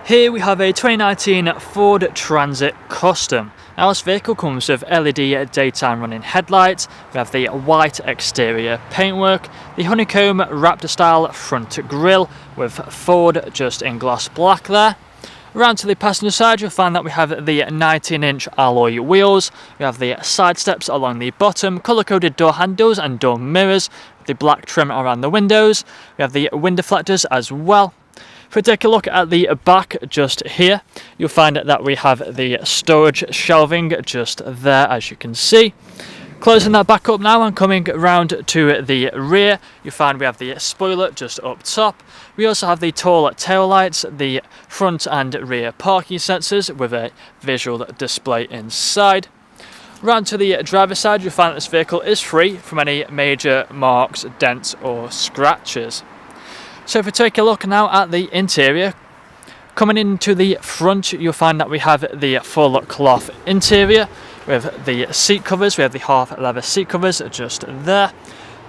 Here we have a 2019 Ford Transit Custom. Now this vehicle comes with LED daytime running headlights, we have the white exterior paintwork, the honeycomb Raptor style front grille with Ford just in gloss black there. Around to the passenger side you'll find that we have the 19-inch alloy wheels, we have the side steps along the bottom, colour-coded door handles and door mirrors, the black trim around the windows, we have the wind deflectors as well. If we take a look at the back just here, you'll find that we have the storage shelving just there, as you can see. Closing that back up now and coming around to the rear, you find we have the spoiler just up top. We also have the tall tail lights, the front and rear parking sensors with a visual display inside. Round to the driver's side, you'll find that this vehicle is free from any major marks, dents or scratches. So if we take a look now at the interior, coming into the front you'll find that we have the full cloth interior with the seat covers. We have the half leather seat covers just there.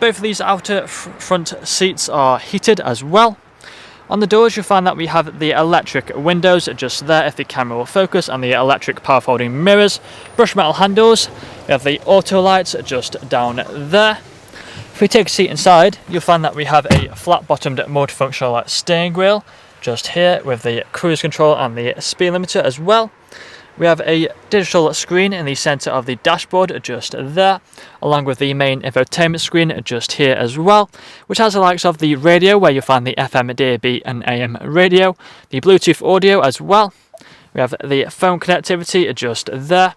Both of these outer front seats are heated as well. On the doors you'll find that we have the electric windows just there if the camera will focus, and the electric power folding mirrors, brushed metal handles. We have the auto lights just down there. If we take a seat inside, you'll find that we have a flat-bottomed multifunctional steering wheel just here with the cruise control and the speed limiter as well. We have a digital screen in the centre of the dashboard just there, along with the main infotainment screen just here as well, which has the likes of the radio where you'll find the FM, DAB and AM radio, the Bluetooth audio as well. We have the phone connectivity just there,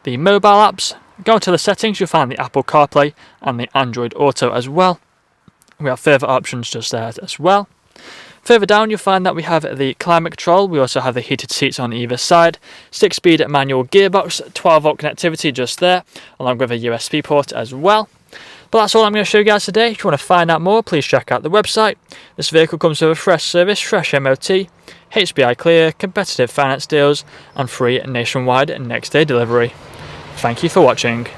the mobile apps. Go to the settings, you'll find the Apple CarPlay and the Android Auto as well. We have further options just there as well. Further down you'll find that we have the climate control, we also have the heated seats on either side, 6-speed manual gearbox, 12-volt connectivity just there, along with a USB port as well. But that's all I'm going to show you guys today. If you want to find out more, please check out the website. This vehicle comes with a fresh service, fresh MOT, HPI clear, competitive finance deals and free nationwide next day delivery. Thank you for watching.